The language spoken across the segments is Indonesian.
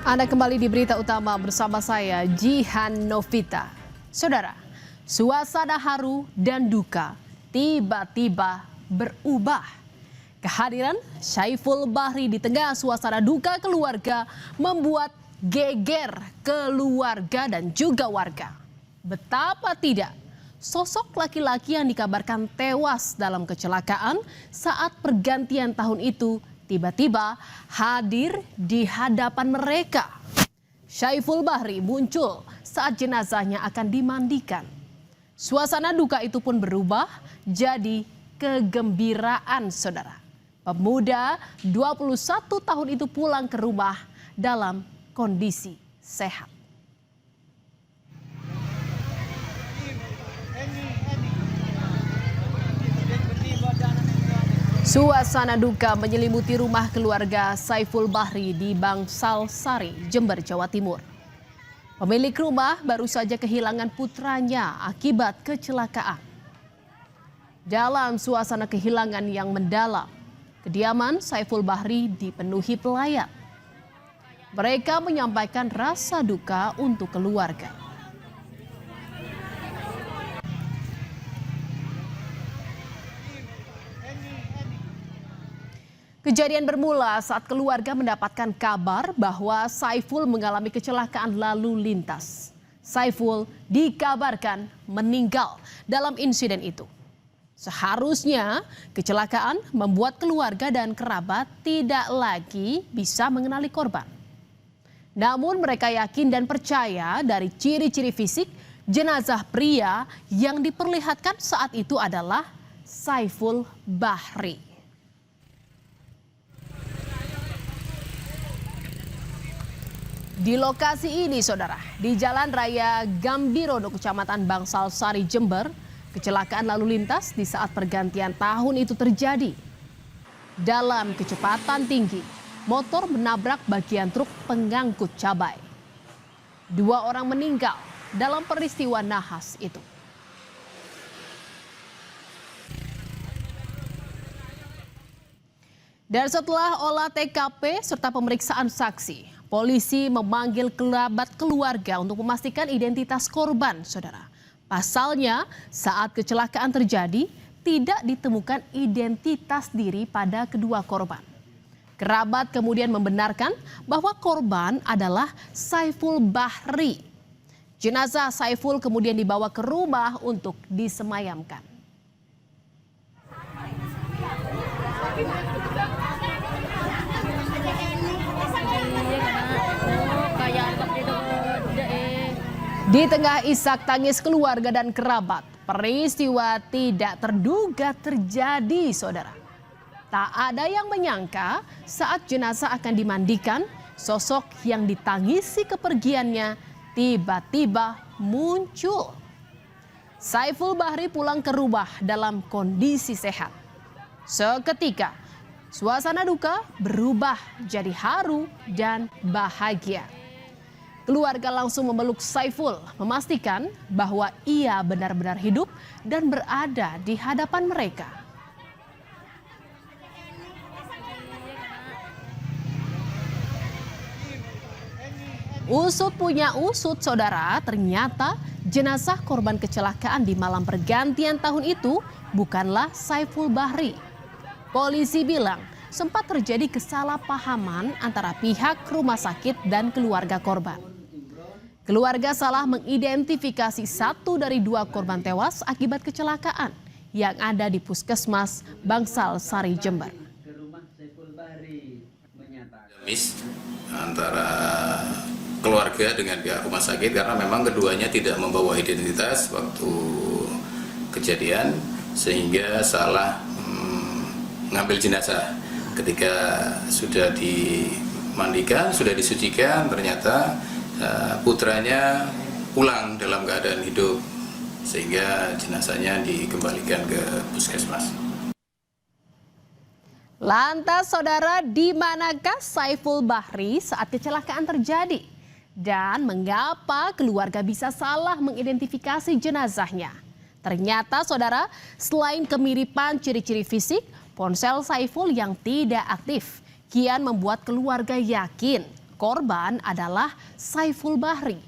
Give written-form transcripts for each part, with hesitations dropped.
Anda kembali di berita utama bersama saya, Jihan Novita. Saudara, suasana haru dan duka tiba-tiba berubah. Kehadiran Syaiful Bahri di tengah suasana duka keluarga membuat geger keluarga dan juga warga. Betapa tidak, sosok laki-laki yang dikabarkan tewas dalam kecelakaan saat pergantian tahun itu tiba-tiba hadir di hadapan mereka. Syaiful Bahri muncul saat jenazahnya akan dimandikan. Suasana duka itu pun berubah jadi kegembiraan, saudara. Pemuda 21 tahun itu pulang ke rumah dalam kondisi sehat. Suasana duka menyelimuti rumah keluarga Syaiful Bahri di Bangsal Sari, Jember, Jawa Timur. Pemilik rumah baru saja kehilangan putranya akibat kecelakaan. Dalam suasana kehilangan yang mendalam, kediaman Syaiful Bahri dipenuhi pelayat. Mereka menyampaikan rasa duka untuk keluarga. Kejadian bermula saat keluarga mendapatkan kabar bahwa Syaiful mengalami kecelakaan lalu lintas. Syaiful dikabarkan meninggal dalam insiden itu. Seharusnya kecelakaan membuat keluarga dan kerabat tidak lagi bisa mengenali korban. Namun mereka yakin dan percaya dari ciri-ciri fisik jenazah pria yang diperlihatkan saat itu adalah Syaiful Bahri. Di lokasi ini, saudara, di Jalan Raya Gambirono, Kecamatan Bangsal Sari, Jember, kecelakaan lalu lintas di saat pergantian tahun itu terjadi. Dalam kecepatan tinggi, motor menabrak bagian truk pengangkut cabai. 2 orang meninggal dalam peristiwa nahas itu. Dan setelah olah TKP serta pemeriksaan saksi, polisi memanggil kerabat keluarga untuk memastikan identitas korban, saudara. Pasalnya, saat kecelakaan terjadi, tidak ditemukan identitas diri pada kedua korban. Kerabat kemudian membenarkan bahwa korban adalah Syaiful Bahri. Jenazah Syaiful kemudian dibawa ke rumah untuk disemayamkan. Di tengah isak tangis keluarga dan kerabat, peristiwa tidak terduga terjadi, saudara. Tak ada yang menyangka saat jenazah akan dimandikan, sosok yang ditangisi kepergiannya tiba-tiba muncul. Syaiful Bahri pulang ke rumah dalam kondisi sehat. Seketika, suasana duka berubah jadi haru dan bahagia. Keluarga langsung memeluk Syaiful, memastikan bahwa ia benar-benar hidup dan berada di hadapan mereka. Usut punya usut, saudara, ternyata jenazah korban kecelakaan di malam pergantian tahun itu bukanlah Syaiful Bahri. Polisi bilang sempat terjadi kesalahpahaman antara pihak rumah sakit dan keluarga korban. Keluarga salah mengidentifikasi 1 dari 2 korban tewas akibat kecelakaan yang ada di Puskesmas Bangsal Sari, Jember. Antara keluarga dengan pihak rumah sakit karena memang keduanya tidak membawa identitas waktu kejadian sehingga salah mengambil jenazah. Ketika sudah dimandikan, sudah disucikan, ternyata putranya pulang dalam keadaan hidup sehingga jenazahnya dikembalikan ke puskesmas. Lantas, saudara, di manakah Syaiful Bahri saat kecelakaan terjadi? Dan mengapa keluarga bisa salah mengidentifikasi jenazahnya? Ternyata, saudara, selain kemiripan ciri-ciri fisik, ponsel Syaiful yang tidak aktif kian membuat keluarga yakin korban adalah Saiful Bahri.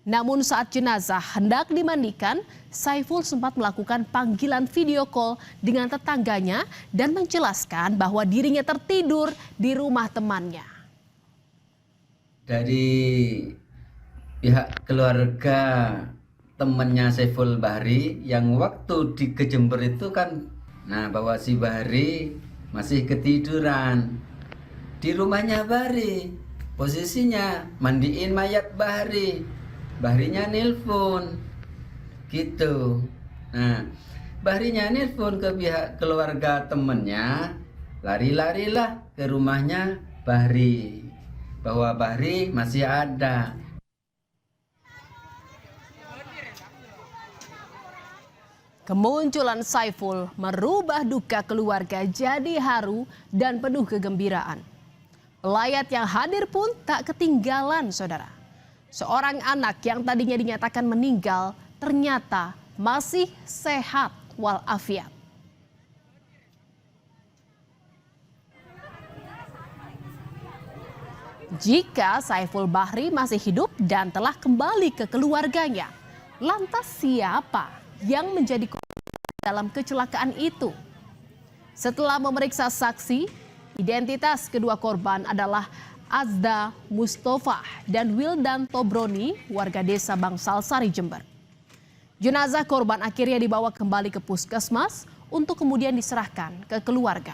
Namun saat jenazah hendak dimandikan, Saiful sempat melakukan panggilan video call dengan tetangganya dan menjelaskan bahwa dirinya tertidur di rumah temannya. Dari pihak keluarga temannya Saiful Bahri yang waktu di Jember itu kan, bahwa si Bahri masih ketiduran di rumahnya Bahri, posisinya mandiin mayat Bahri. Bahrinya nelpon gitu. Bahrinya nelpon ke pihak keluarga temennya, lari-larilah ke rumahnya Bahri, bahwa Bahri masih ada. Kemunculan Saiful merubah duka keluarga jadi haru dan penuh kegembiraan. Pelayat yang hadir pun tak ketinggalan, saudara. Seorang anak yang tadinya dinyatakan meninggal ternyata masih sehat walafiat. Jika Saiful Bahri masih hidup dan telah kembali ke keluarganya, lantas siapa yang menjadi korban dalam kecelakaan itu? Setelah memeriksa saksi, identitas kedua korban adalah Azda Mustafa dan Wildan Tobroni, warga desa Bangsal Sari, Jember. Jenazah korban akhirnya dibawa kembali ke puskesmas untuk kemudian diserahkan ke keluarga.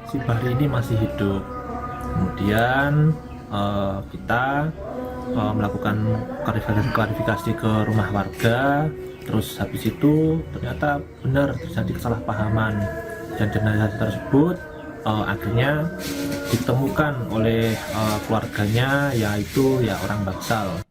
Si Bahri ini masih hidup. Kemudian kita melakukan klarifikasi ke rumah warga. Terus habis itu ternyata benar terjadi kesalahpahaman dan jenazah tersebut akhirnya ditemukan oleh keluarganya, yaitu orang Bangsal.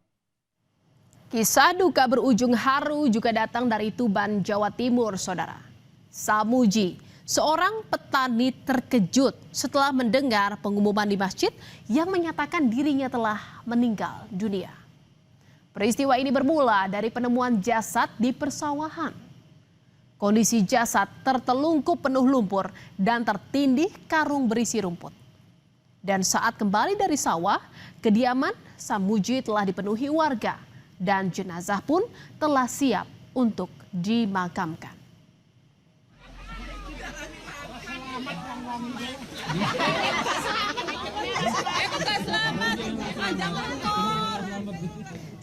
Kisah duka berujung haru juga datang dari Tuban, Jawa Timur, saudara. Samuji, seorang petani, terkejut setelah mendengar pengumuman di masjid yang menyatakan dirinya telah meninggal dunia. Peristiwa ini bermula dari penemuan jasad di persawahan. Kondisi jasad tertelungkup penuh lumpur dan tertindih karung berisi rumput. Dan saat kembali dari sawah, kediaman Samuji telah dipenuhi warga dan jenazah pun telah siap untuk dimakamkan.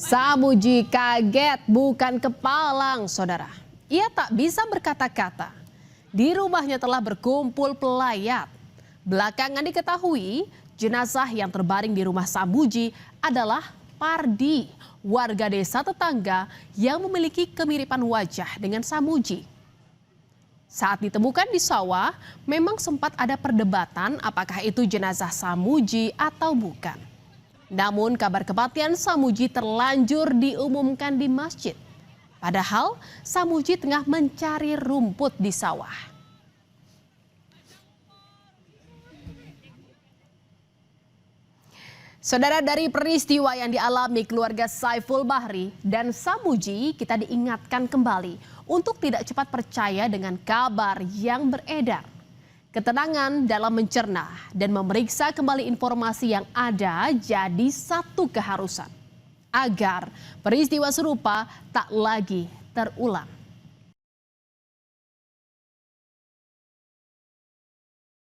Samuji kaget bukan kepalang, saudara. Ia tak bisa berkata-kata. Di rumahnya telah berkumpul pelayat. Belakangan diketahui jenazah yang terbaring di rumah Samuji adalah Pardi, warga desa tetangga yang memiliki kemiripan wajah dengan Samuji. Saat ditemukan di sawah, memang sempat ada perdebatan apakah itu jenazah Samuji atau bukan. Namun kabar kematian Samuji terlanjur diumumkan di masjid. Padahal Samuji tengah mencari rumput di sawah. Saudara, dari peristiwa yang dialami keluarga Saiful Bahri dan Samuji, kita diingatkan kembali untuk tidak cepat percaya dengan kabar yang beredar. Ketenangan dalam mencerna dan memeriksa kembali informasi yang ada jadi satu keharusan, agar peristiwa serupa tak lagi terulang.